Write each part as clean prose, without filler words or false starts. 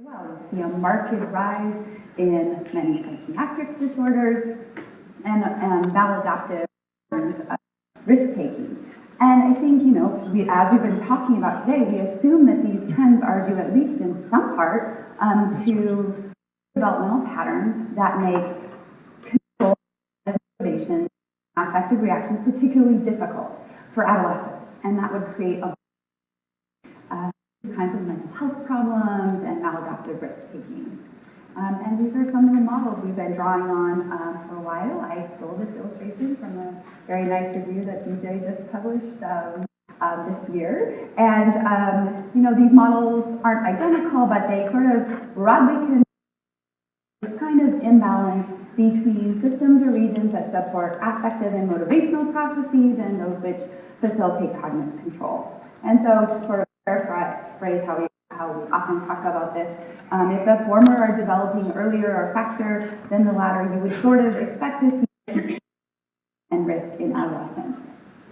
Well, you see a marked rise in many psychiatric disorders and maladaptive forms of risk-taking. And I think, as we've been talking about today, we assume that these trends are due, at least in some part, to developmental patterns that make control, motivation, affective reactions particularly difficult for adolescents. And that would create kinds of mental health problems and maladaptive risk-taking. And these are some of the models we've been drawing on for a while. I stole this illustration from a very nice review that DJ just published this year. And, these models aren't identical, but they sort of broadly can this kind of imbalance between systems or regions that support affective and motivational processes and those which facilitate cognitive control. And so to sort of paraphrase how we often talk about this, if the former are developing earlier or faster than the latter, you would sort of expect to see and risk in adolescence.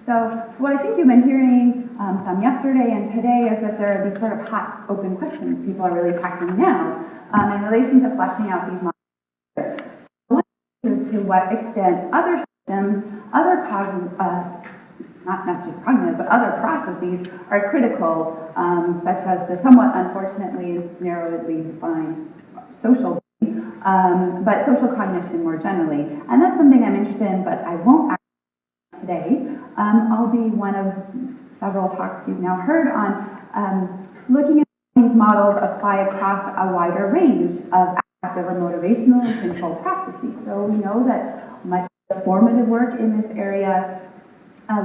So what I think you've been hearing some yesterday and today is that there are these sort of hot, open questions people are really tackling now in relation to fleshing out these models. One is to what extent other systems, other not just cognitive, but other processes are critical, such as the somewhat unfortunately narrowly defined social, but social cognition more generally. And that's something I'm interested in, but I won't actually today. I'll be one of several talks you've now heard on looking at these models apply across a wider range of affective or motivational and control processes. So we know that much of the formative work in this area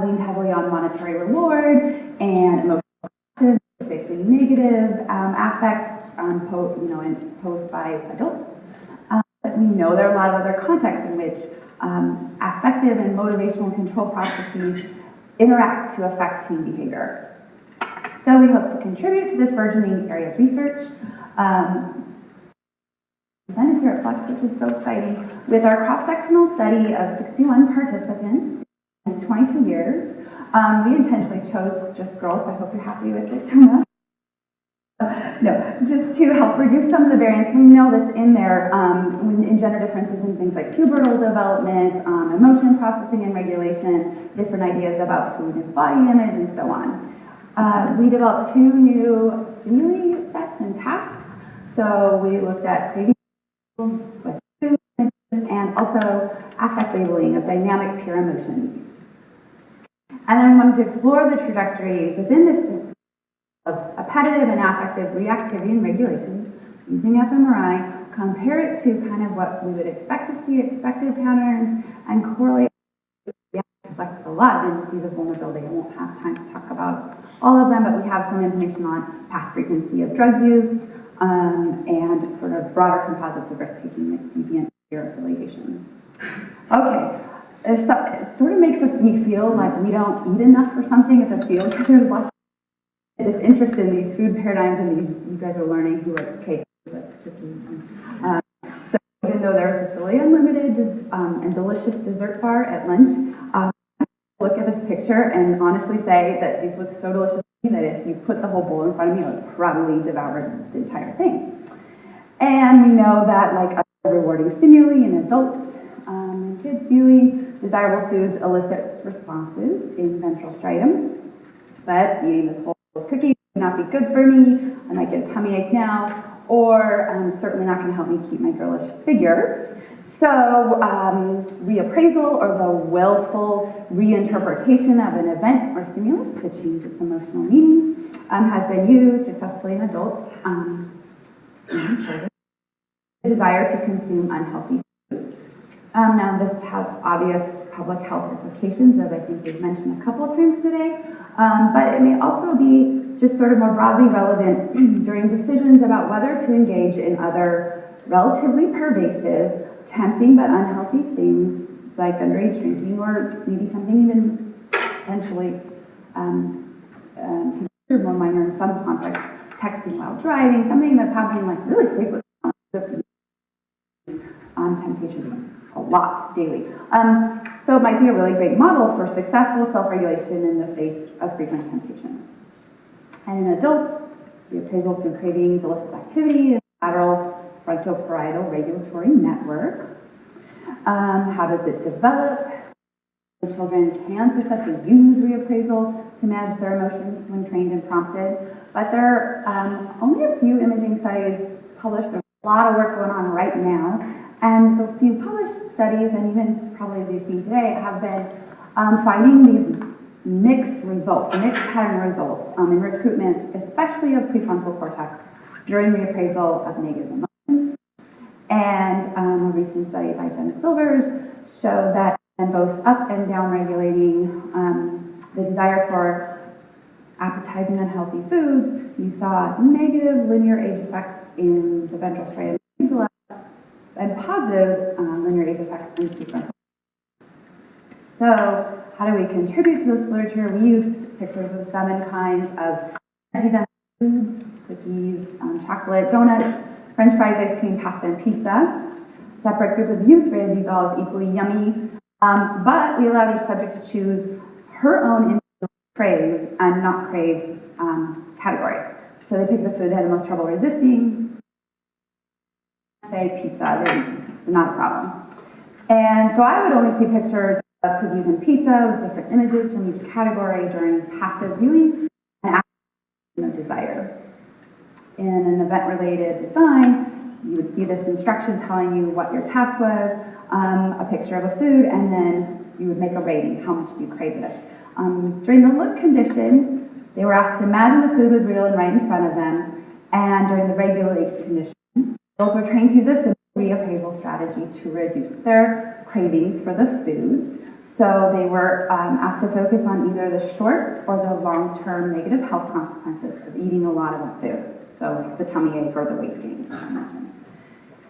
lean heavily on monetary reward and emotional, basically negative affect imposed by adults. But we know there are a lot of other contexts in which affective and motivational control processes interact to affect teen behavior. So we hope to contribute to this burgeoning area of research. Presented here at Flex, which is so exciting, with our cross-sectional study of 61 participants. 22 years. We intentionally chose just girls, so I hope you're happy with it. No, just to help reduce some of the variance we know that's in there in gender differences in things like pubertal development, emotion processing and regulation, different ideas about food and body image, and so on. We developed 2 new stimuli sets and tasks. So we looked at craving with food and also affect labeling of dynamic peer emotions. And then we wanted to explore the trajectories within this of appetitive and affective reactivity and regulation using fMRI, compare it to kind of what we would expect to see, expected patterns, and correlate reflect a lot of indices of vulnerability. I won't have time to talk about all of them, but we have some information on past frequency of drug use and sort of broader composites of risk-taking like deviant peer affiliation. Okay. It sort of makes me feel like we don't eat enough or something as a field, because there's lots of this interest in these food paradigms, and you guys are learning who likes cake, who likes cookies. So even though there's this really unlimited and delicious dessert bar at lunch, look at this picture and honestly say that these look so delicious to me that if you put the whole bowl in front of me, I would probably devour the entire thing. And we know that like other rewarding stimuli in adults and kids viewing desirable foods elicits responses in ventral striatum, but eating this whole cookie would not be good for me. I might get a tummy ache now, or certainly not going to help me keep my girlish figure. So reappraisal, or the willful reinterpretation of an event or stimulus to change its emotional meaning, has been used successfully in adults and children. The desire to consume unhealthy foods. Now, this has obvious public health implications, as I think we've mentioned a couple of times today, but it may also be just sort of more broadly relevant during decisions about whether to engage in other relatively pervasive, tempting but unhealthy things like underage drinking, or maybe something even potentially considered more minor in some contexts, texting while driving, something that's happening like really frequently. Temptation a lot daily. So it might be a really great model for successful self-regulation in the face of frequent temptations. And in adults, the appraisal through cravings, illicit activity, frontoparietal regulatory network. How does it develop? The children can successfully use reappraisal to manage their emotions when trained and prompted, but there are only a few imaging studies published. There's a lot of work going on right now, and the few published studies, and even probably as you've seen today, have been finding these mixed results, mixed pattern results in recruitment, especially of prefrontal cortex, during reappraisal of negative emotions. And a recent study by Jenna Silvers showed that and both up and down regulating the desire for appetizing unhealthy foods, you saw negative linear age effects in the ventral striatum amygdala and positive linear age effects in prefrontal. So how do we contribute to this literature? We used pictures of 7 kinds of energy-dense foods, cookies, chocolate, donuts, French fries, ice cream, pasta, and pizza. Separate group of youth rated these all as equally yummy. But we allowed each subject to choose her own individual craved and not craved category. So they picked the food they had the most trouble resisting. Say pizza, it's not a problem. And so I would only see pictures of cookies and pizza with different images from each category during passive viewing and active desire. In an event-related design, you would see this instruction telling you what your task was, a picture of a food, and then you would make a rating. How much do you crave this? During the look condition, they were asked to imagine the food was real and right in front of them. And during the regulated condition, girls were trained to use a simple reappraisal strategy to reduce their cravings for the foods. So they were asked to focus on either the short or the long-term negative health consequences of eating a lot of that food. So the tummy ache or the weight gain, I imagine.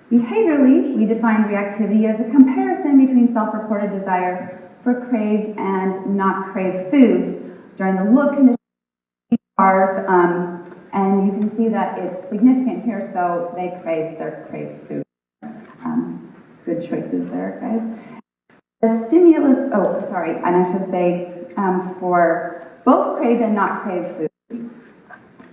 Behaviorally, we defined reactivity as a comparison between self-reported desire for craved and not craved foods during the look condition bars, and you can see that it's significant here, so they crave their craved food. Good choices there, guys. The stimulus, and I should say for both craved and not craved foods,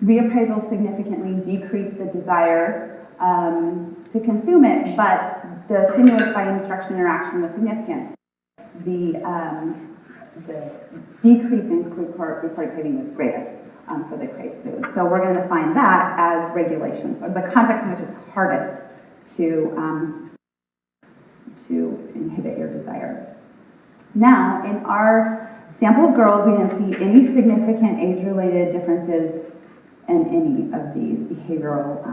reappraisal significantly decreased the desire to consume it, but the stimulus by instruction interaction was significant. The decrease in reported craving was greatest for the craved food. So we're going to define that as regulation, so the context in which it's hardest to inhibit your desire. Now, in our sample girls, we didn't see any significant age-related differences in any of these behavioral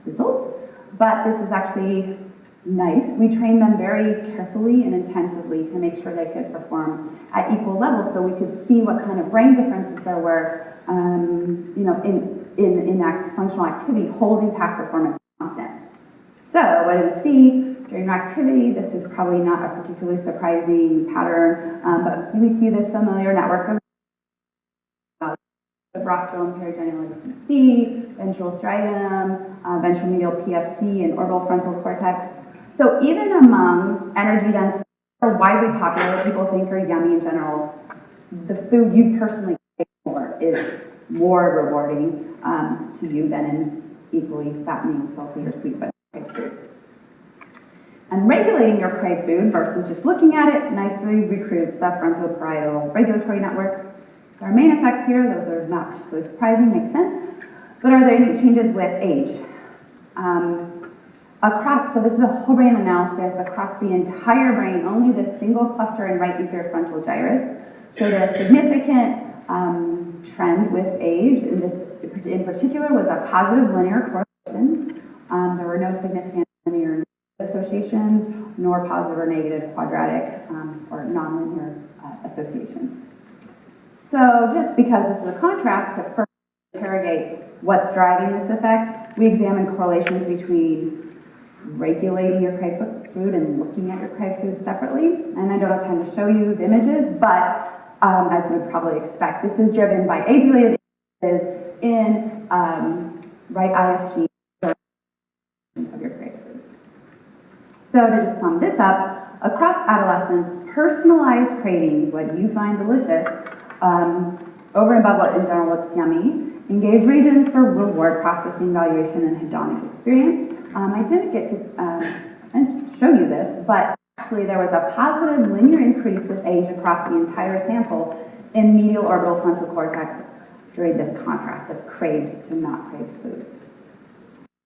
results, but this is actually nice. We trained them very carefully and intensively to make sure they could perform at equal levels, so we could see what kind of brain differences there were, in functional activity, holding task performance constant. So what do we see during activity? This is probably not a particularly surprising pattern, but we see this familiar network of the rostral and perigenial C, ventral striatum, ventral medial PFC, and orbital frontal cortex. So even among energy-dense or widely popular, people think are yummy in general, the food you personally crave for is more rewarding to you than an equally fattening, salty, or sweet but craved food. And regulating your craved food versus just looking at it nicely recruits the frontoparietal regulatory network. So our main effects here, those are not particularly surprising, makes sense. But are there any changes with age? So this is a whole brain analysis across the entire brain. Only this single cluster in right inferior frontal gyrus showed a significant trend with age. And this, in particular, was a positive linear correlation. There were no significant linear associations, nor positive or negative quadratic or nonlinear associations. So just because this is a contrast, to first interrogate what's driving this effect, we examine correlations between regulating your craved food and looking at your craved food separately. And I don't have time to show you the images, but as you would probably expect, this is driven by age-related images in right IFG of your craved foods. So to just sum this up, across adolescence, personalized cravings, what you find delicious, over and above what in general looks yummy, engage regions for reward processing, valuation, and hedonic experience. I didn't get to show you this, but actually there was a positive linear increase with age across the entire sample in medial orbital frontal cortex during this contrast of craved to not craved foods.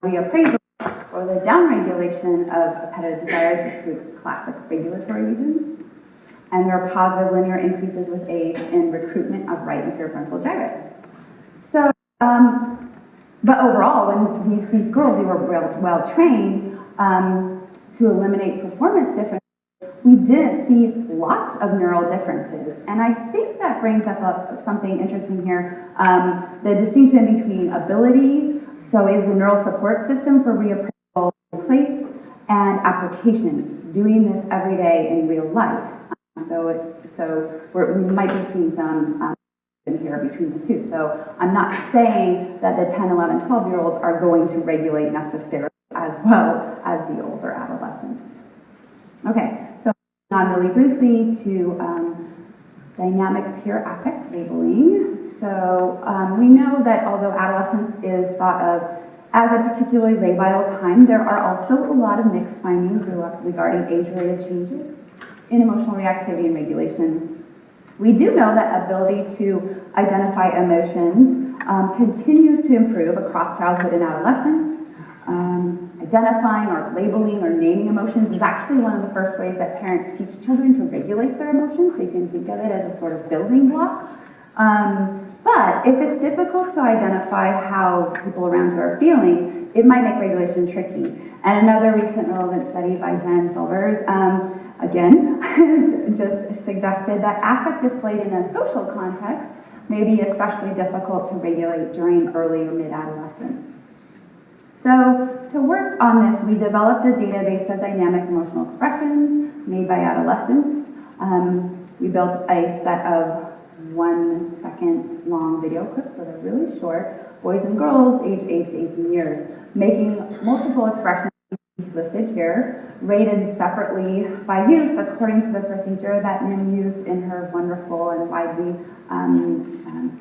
Reappraisal, or the downregulation of appetitive desires, includes classic regulatory regions, and there are positive linear increases with age in recruitment of right inferior frontal gyrus. So, but overall, when these girls, they were well trained to eliminate performance differences, we didn't see lots of neural differences. And I think that brings up something interesting here, the distinction between ability, so is the neural support system for reappraisal in place, and application, doing this every day in real life. So we might be seeing some in here between the two. So I'm not saying that the 10, 11, 12-year-olds are going to regulate necessarily as well as the older adolescents. Okay, so on really briefly to dynamic peer affect labeling. So we know that although adolescence is thought of as a particularly labile time, there are also a lot of mixed findings regarding age-related changes in emotional reactivity and regulation. We do know that ability to identify emotions continues to improve across childhood and adolescence. Identifying or labeling or naming emotions is actually one of the first ways that parents teach children to regulate their emotions. So you can think of it as a sort of building block. But if it's difficult to identify how people around you are feeling, it might make regulation tricky. And another recent relevant study by Jen Silvers, again, just suggested that affect displayed in a social context may be especially difficult to regulate during early or mid-adolescence. So to work on this, we developed a database of dynamic emotional expressions made by adolescents. We built a set of 1 second long video clips, so they're really short, boys and girls aged 8 to 18 years, making multiple expressions listed here, rated separately by use according to the procedure that Nim used in her wonderful and widely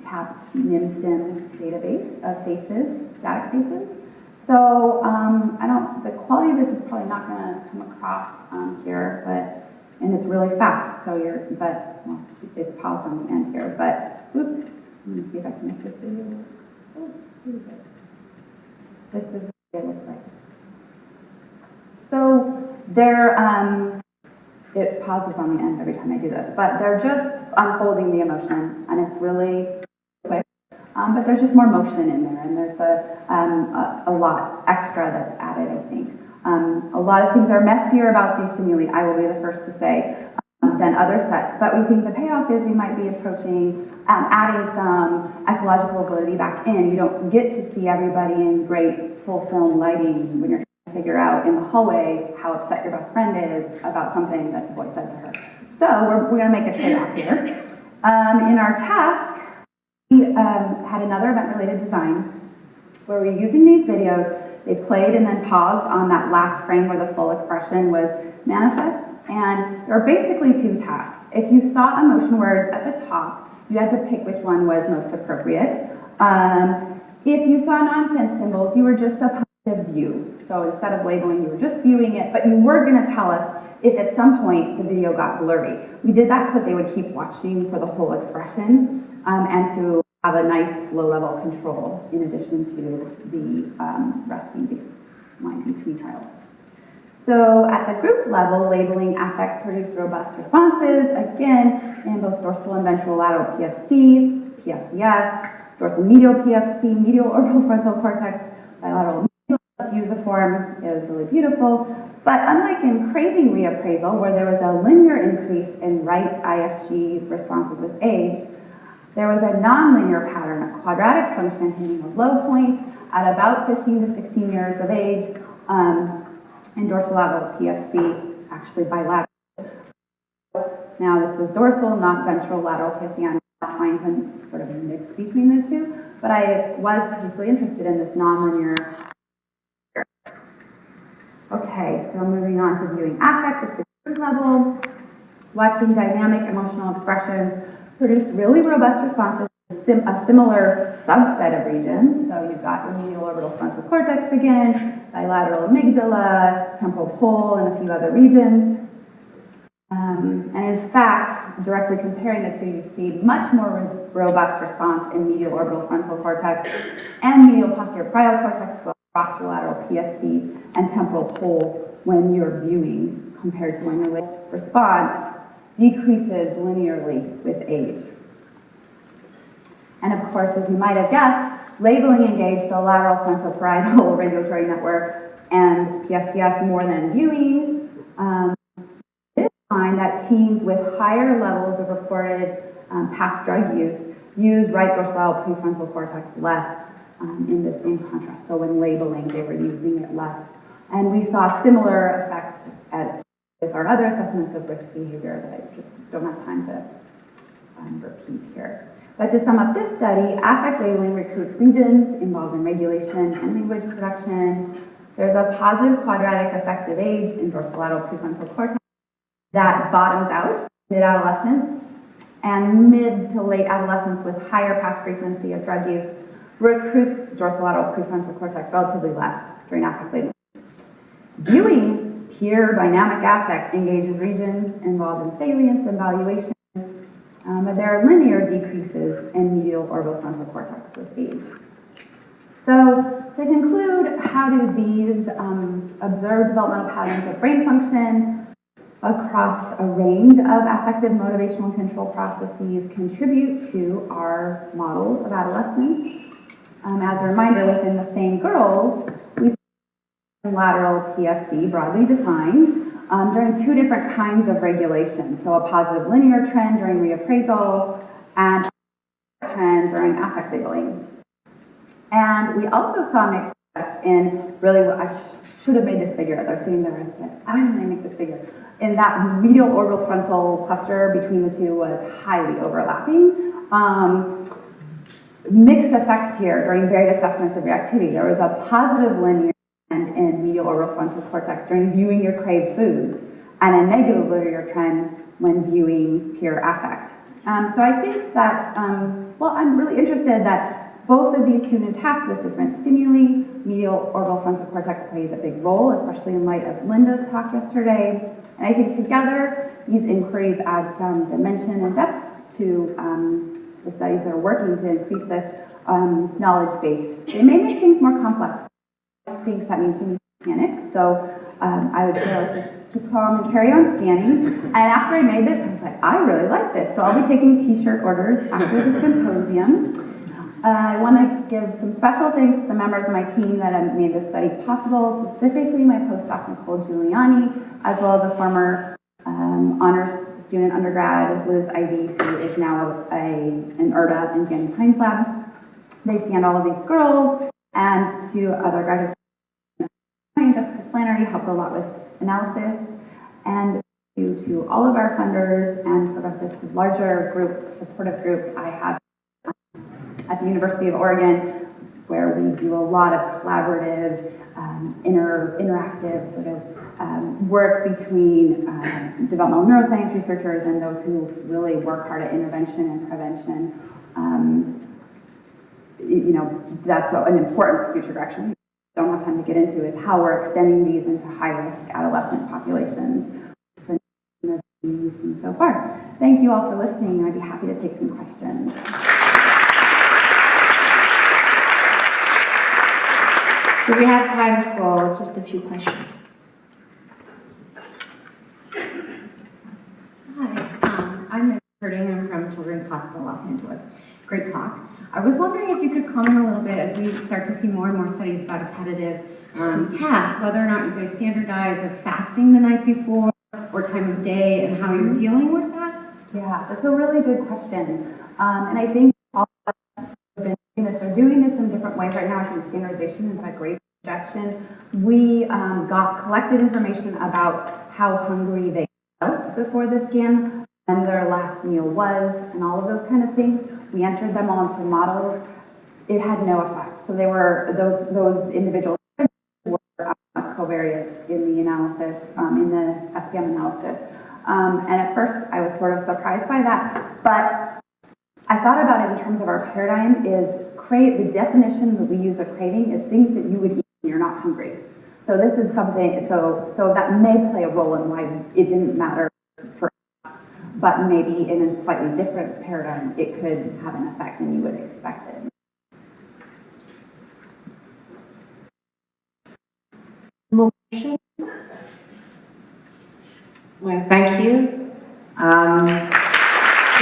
tapped NIM-STIM database of faces, static faces. So the quality of this is probably not going to come across here, and it's really fast. So well, it's paused on the end here. But oops, let me see if I can make this video. Oh, here we go. This is what it looks like. So it pauses on the end every time I do this, but they're just unfolding the emotion, and it's really quick. But there's just more motion in there, and there's a lot extra that's added, I think. A lot of things are messier about these stimuli, I will be the first to say, than other sets, but we think the payoff is we might be approaching adding some ecological validity back in. You don't get to see everybody in great full film lighting when you're trying to figure out in the hallway how upset your best friend is about something that the boy said to her. So we're going to make a trade-off here. In our task, we had another event-related design where we're using these videos. They played and then paused on that last frame where the full expression was manifest. And there are basically two tasks. If you saw emotion words at the top, you had to pick which one was most appropriate. If you saw nonsense symbols, you were just supposed to view. So instead of labeling, you were just viewing it, but you were going to tell us if at some point the video got blurry. We did that so that they would keep watching for the whole expression and to have a nice low-level control in addition to the resting baseline between trials. So at the group level, labeling affect produced robust responses, again, in both dorsal and ventral lateral PFC, PSDS, dorsal medial PFC, medial orbital frontal cortex, bilateral medial fusiform. It was really beautiful. But unlike in craving reappraisal, where there was a linear increase in right IFG responses with age, there was a nonlinear pattern, a quadratic function hitting a low point at about 15 to 16 years of age, in dorsolateral PFC, actually bilateral. Now this is dorsal, not ventral lateral PFC. I'm not trying to sort of mix between the two, but I was particularly interested in this nonlinear. Okay, so moving on to viewing affect at the group level, watching dynamic emotional expressions produced really robust responses a similar subset of regions. So you've got your medial orbital frontal cortex again, bilateral amygdala, temporal pole, and a few other regions. And in fact, directly comparing the two, you see much more robust response in medial orbital frontal cortex and medial posterior parietal cortex, posterolateral PFC, and temporal pole when you're viewing compared to when you're labeling. Response decreases linearly with age. And of course, as you might have guessed, labeling engaged the lateral frontal parietal regulatory network and PSCS more than viewing. Find that teens with higher levels of reported past drug use right dorsolateral prefrontal cortex less in the same contrast. So when labeling, they were using it less. And we saw similar effects with our other assessments of risk behavior that I just don't have time to repeat here. But to sum up this study, affect labeling recruits regions involved in regulation and language production. There's a positive quadratic affective age in dorsolateral prefrontal cortex that bottoms out mid-adolescence, and mid to late adolescence with higher past frequency of drug use recruit dorsolateral prefrontal cortex relatively less during affect labeling. Viewing peer dynamic affect engages regions involved in salience and valuation, but there are linear decreases in medial orbital frontal cortex with age. So to conclude, how do these observed developmental patterns of brain function across a range of affective, motivational, and control processes contribute to our models of adolescence? As a reminder, within the same girls, we see lateral PFC, broadly defined, during two different kinds of regulation. So a positive linear trend during reappraisal and a trend during affect labeling. And we also saw mixed effects in really what I should have made this figure as I was sitting there. I said, I don't know how to make this figure. In that medial orbital frontal cluster between the two was highly overlapping. Mixed effects here during varied assessments of reactivity. There was a positive linear trend in medial orbital frontal cortex during viewing your craved foods, and a negative linear trend when viewing peer affect. So I think that, well, I'm really interested that both of these tuned tasks with different stimuli, medial orbital frontal cortex plays a big role, especially in light of Linda's talk yesterday. And I think together, these inquiries add some dimension and depth to the studies that are working to increase this knowledge base. They may make things more complex. I think that means we need to panic. So I would say let's just keep calm and carry on scanning. And after I made this, I was like, I really like this. So I'll be taking t-shirt orders after the symposium. I want to give some special thanks to the members of my team that have made this study possible, specifically my postdoc Nicole Giuliani, as well as the former honors student undergrad Liz Ivy, who is now an IRDA in Danny Pine's lab. They scanned all of these girls, and two other graduate students, Jessica Flannery, helped a lot with analysis, and due to all of our funders and sort of this larger group, supportive group I have at the University of Oregon, where we do a lot of collaborative, interactive sort of work between developmental neuroscience researchers and those who really work hard at intervention and prevention. You know, that's an important future direction we don't have time to get into, is how we're extending these into high-risk adolescent populations for the we've seen so far. Thank you all for listening. I'd be happy to take some questions. So we have time for just a few questions. Hi, I'm Herding. I'm from Children's Hospital Los Angeles. Great talk. I was wondering if you could comment a little bit as we start to see more and more studies about appetitive tasks, whether or not you guys standardize of fasting the night before or time of day and how you're dealing with that? Yeah, that's a really good question. And I think all of us have been doing this or doing this in different ways right now. I think standardization is a great suggestion. We got collected information about how hungry they felt before the scan, when their last meal was, and all of those kind of things. We entered them all into models. It had no effect. So they were, those individuals were covariates in the analysis, in the SPM analysis. And at first I was sort of surprised by that, but I thought about it in terms of our paradigm is the definition that we use of craving is things that you would eat when you're not hungry. So this is something, so that may play a role in why it didn't matter for us, but maybe in a slightly different paradigm, it could have an effect than you would expect it. Motion? Well, thank you. So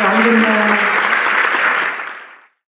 I'm going to